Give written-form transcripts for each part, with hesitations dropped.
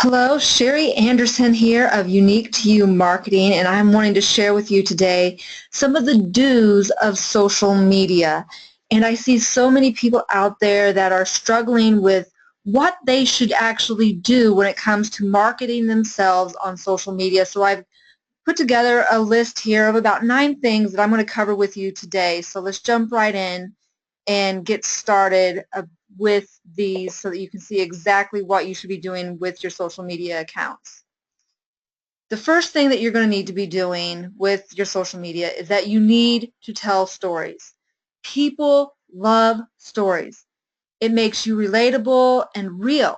Hello, Sherry Anderson here of Unique to You Marketing, and I'm wanting to share with you today some of the do's of social media. And I see so many people out there that are struggling with what they should actually do when it comes to marketing themselves on social media. So I've put together a list here of about 9 things that I'm going to cover with you today. So let's jump right in and get started with these so that you can see exactly what you should be doing with your social media accounts. The first thing that you're going to need to be doing with your social media is that you need to tell stories. People love stories. It makes you relatable and real.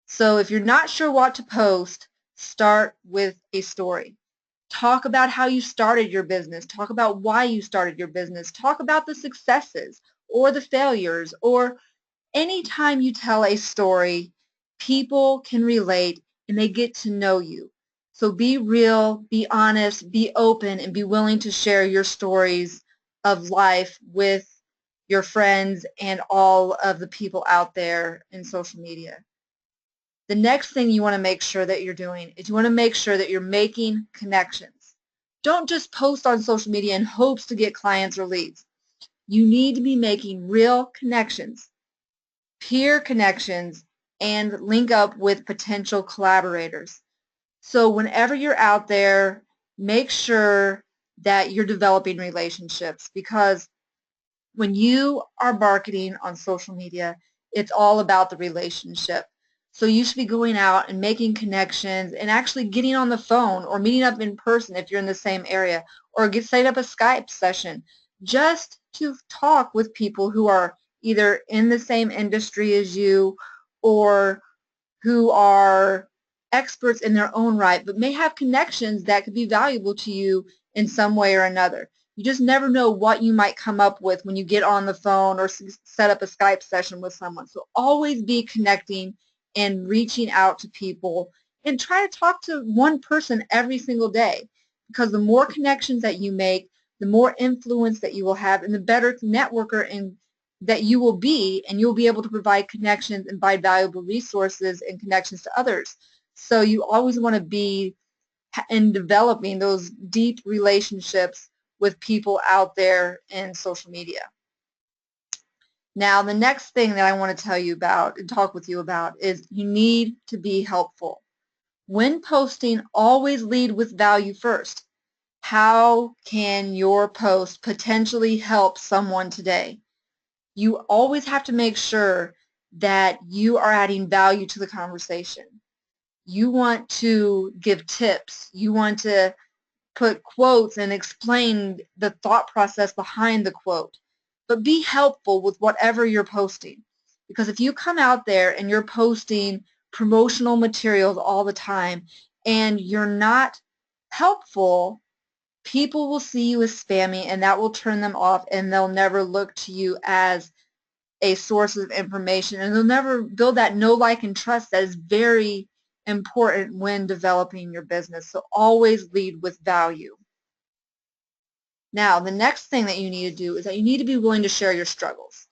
So if you're not sure what to post, start with a story. Talk about how you started your business. Talk about why you started your business. Talk about the successes or the failures, or anytime you tell a story, people can relate and they get to know you. So be real, be honest, be open, and be willing to share your stories of life with your friends and all of the people out there in social media. The next thing you want to make sure that you're doing is you want to make sure that you're making connections. Don't just post on social media in hopes to get clients or leads. You need to be making real connections, peer connections, and link up with potential collaborators. So whenever you're out there, make sure that you're developing relationships, because when you are marketing on social media, it's all about the relationship. So you should be going out and making connections and actually getting on the phone or meeting up in person if you're in the same area, or set up a Skype session just to talk with people who are either in the same industry as you or who are experts in their own right, but may have connections that could be valuable to you in some way or another. You just never know what you might come up with when you get on the phone or set up a Skype session with someone. So always be connecting and reaching out to people, and try to talk to one person every single day, because the more connections that you make, the more influence that you will have, and the better networker and that you will be, and you'll be able to provide connections and provide valuable resources and connections to others. So you always want to be in developing those deep relationships with people out there in social media. Now, the next thing that I want to tell you about and talk with you about is you need to be helpful. When posting, always lead with value first. How can your post potentially help someone today? You always have to make sure that you are adding value to the conversation. You want to give tips. You want to put quotes and explain the thought process behind the quote. But be helpful with whatever you're posting. Because if you come out there and you're posting promotional materials all the time and you're not helpful, people will see you as spammy, and that will turn them off, and they'll never look to you as a source of information, and they'll never build that know, like, and trust that is very important when developing your business. So always lead with value. Now, the next thing that you need to do is that you need to be willing to share your struggles.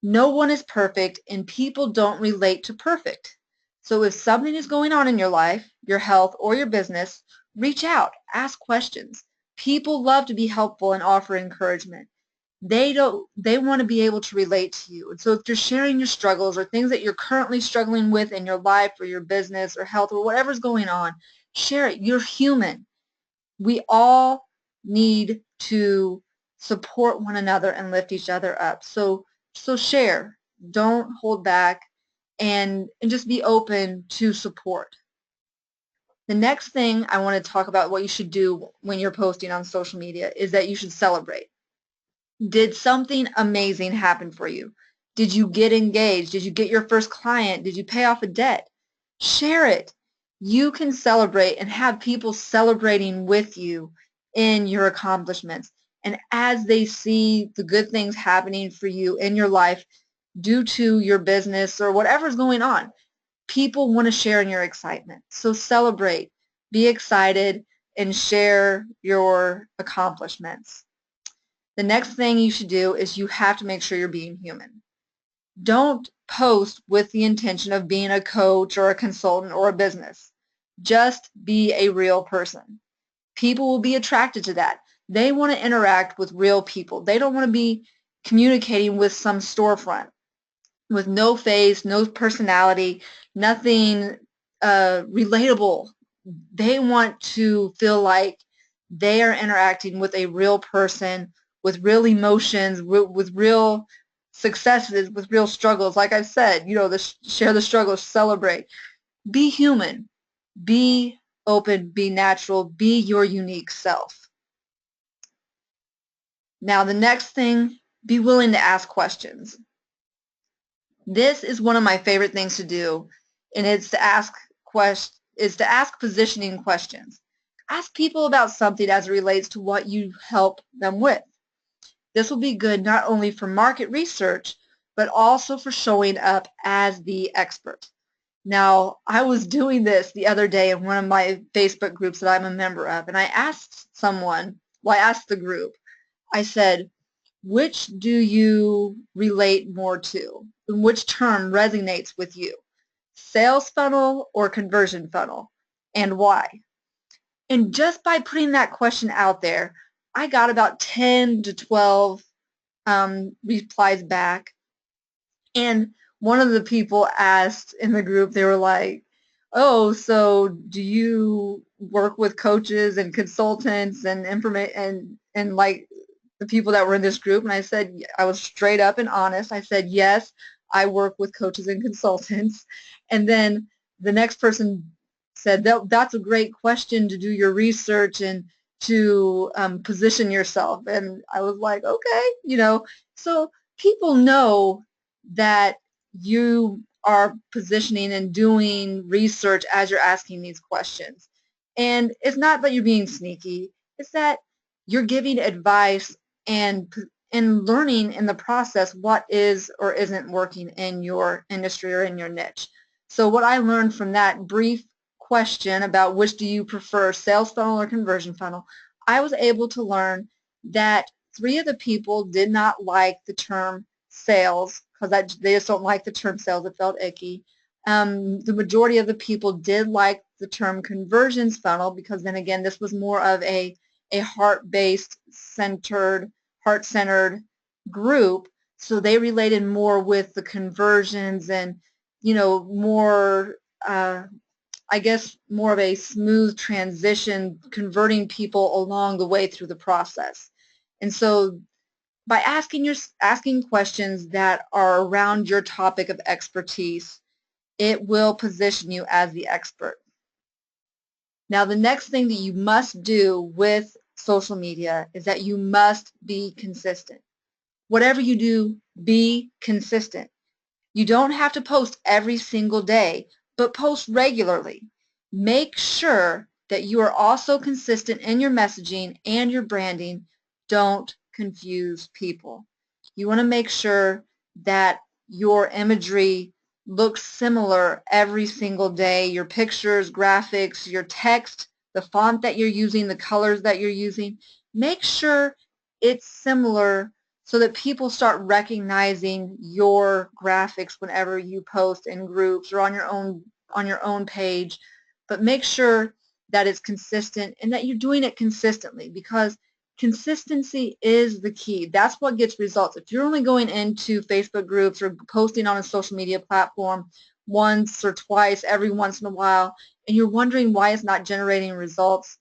No one is perfect, and people don't relate to perfect. So if something is going on in your life, your health, or your business, reach out, ask questions. People love to be helpful and offer encouragement. They want to be able to relate to you. And so if you're sharing your struggles or things that you're currently struggling with in your life or your business or health or whatever's going on, share it. You're human. We all need to support one another and lift each other up. So share. Don't hold back, and just be open to support. The next thing I want to talk about, what you should do when you're posting on social media, is that you should celebrate. Did something amazing happen for you? Did you get engaged? Did you get your first client? Did you pay off a debt? Share it. You can celebrate and have people celebrating with you in your accomplishments. And as they see the good things happening for you in your life due to your business or whatever's going on, people want to share in your excitement. So celebrate, be excited, and share your accomplishments. The next thing you should do is you have to make sure you're being human. Don't post with the intention of being a coach or a consultant or a business. Just be a real person. People will be attracted to that. They want to interact with real people. They don't want to be communicating with some storefront with no face, no personality, nothing relatable. They want to feel like they are interacting with a real person, with real emotions, with real successes, with real struggles. Like I said, share the struggles, celebrate. Be human. Be open, be natural, be your unique self. Now the next thing, be willing to ask questions. This is one of my favorite things to do, and it's to ask positioning questions. Ask people about something as it relates to what you help them with. This will be good not only for market research, but also for showing up as the expert. Now, I was doing this the other day in one of my Facebook groups that I'm a member of, and I asked the group, I said, which do you relate more to? And which term resonates with you? Sales funnel or conversion funnel? And why? And just by putting that question out there, I got about 10 to 12 replies back. And one of the people asked in the group, they were like, oh, so do you work with coaches and consultants and like the people that were in this group? And I said, I was straight up and honest. I said, yes, I work with coaches and consultants. And then the next person said, that's a great question to do your research and to position yourself. And I was like, okay, so people know that you are positioning and doing research as you're asking these questions. And it's not that you're being sneaky, it's that you're giving advice and learning in the process what is or isn't working in your industry or in your niche. So what I learned from that brief question about which do you prefer, sales funnel or conversion funnel, I was able to learn that 3 of the people did not like the term sales because they just don't like the term sales. It felt icky. The majority of the people did like the term conversions funnel because then again, this was more of a heart-based, heart-centered group. So they related more with the conversions and, more, I guess, more of a smooth transition, converting people along the way through the process. And so by asking questions that are around your topic of expertise, it will position you as the expert. Now, the next thing that you must do with social media is that you must be consistent. Whatever you do, be consistent. You don't have to post every single day, but post regularly. Make sure that you are also consistent in your messaging and your branding. Don't confuse people. You want to make sure that your imagery looks similar every single day. Your pictures, graphics, your text, the font that you're using, the colors that you're using. Make sure it's similar so that people start recognizing your graphics whenever you post in groups or on your own page. But make sure that it's consistent and that you're doing it consistently, because consistency is the key. That's what gets results. If you're only going into Facebook groups or posting on a social media platform once or twice every once in a while and you're wondering why it's not generating results,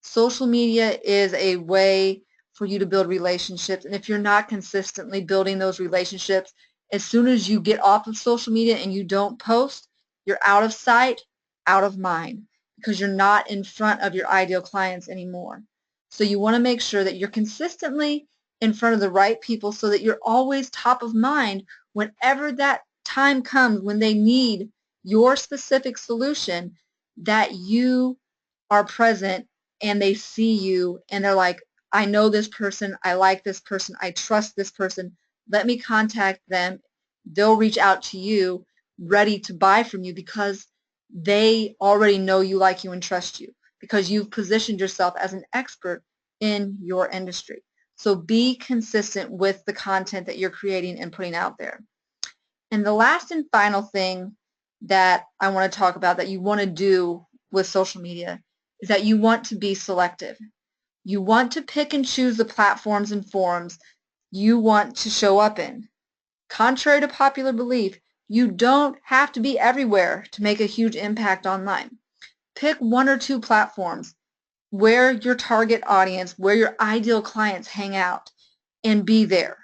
social media is a way for you to build relationships. And if you're not consistently building those relationships, as soon as you get off of social media and you don't post, you're out of sight, out of mind, because you're not in front of your ideal clients anymore. So you want to make sure that you're consistently in front of the right people so that you're always top of mind whenever that time comes when they need your specific solution, that you are present and they see you and they're like, I know this person, I like this person, I trust this person, let me contact them. They'll reach out to you ready to buy from you because they already know you, like you, and trust you, because you've positioned yourself as an expert in your industry. So be consistent with the content that you're creating and putting out there. And the last and final thing that I want to talk about that you want to do with social media is that you want to be selective. You want to pick and choose the platforms and forums you want to show up in. Contrary to popular belief, you don't have to be everywhere to make a huge impact online. Pick one or two platforms where your target audience, where your ideal clients hang out, and be there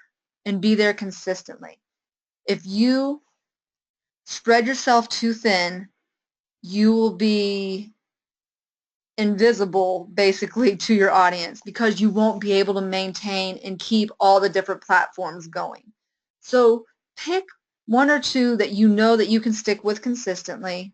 consistently. If you spread yourself too thin, you will be invisible basically to your audience because you won't be able to maintain and keep all the different platforms going. So pick one or two that you know that you can stick with consistently,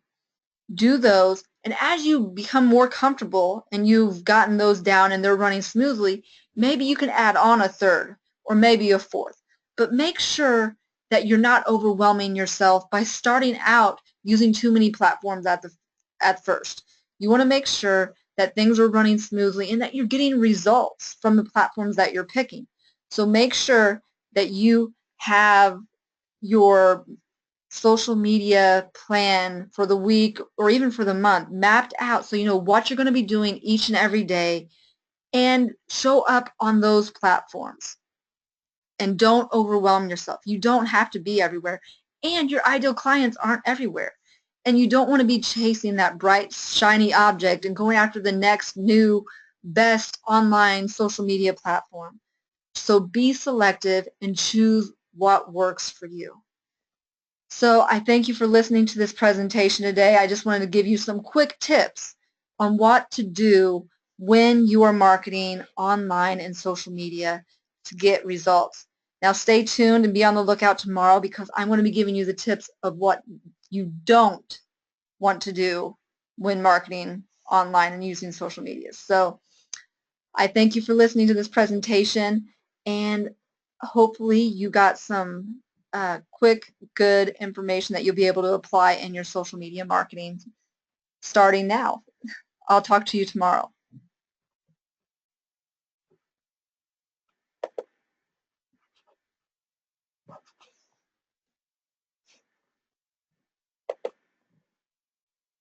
do those, and as you become more comfortable and you've gotten those down and they're running smoothly, maybe you can add on a third or maybe a fourth. But make sure that you're not overwhelming yourself by starting out using too many platforms at first. You want to make sure that things are running smoothly and that you're getting results from the platforms that you're picking. So make sure that you have your social media plan for the week or even for the month mapped out so you know what you're going to be doing each and every day, and show up on those platforms. And don't overwhelm yourself. You don't have to be everywhere, and your ideal clients aren't everywhere. And you don't want to be chasing that bright, shiny object and going after the next new, best online social media platform. So be selective and choose what works for you. So I thank you for listening to this presentation today. I just wanted to give you some quick tips on what to do when you are marketing online and social media to get results. Now stay tuned and be on the lookout tomorrow because I'm going to be giving you the tips of what you don't want to do when marketing online and using social media. So I thank you for listening to this presentation, and hopefully you got some quick, good information that you'll be able to apply in your social media marketing starting now. I'll talk to you tomorrow.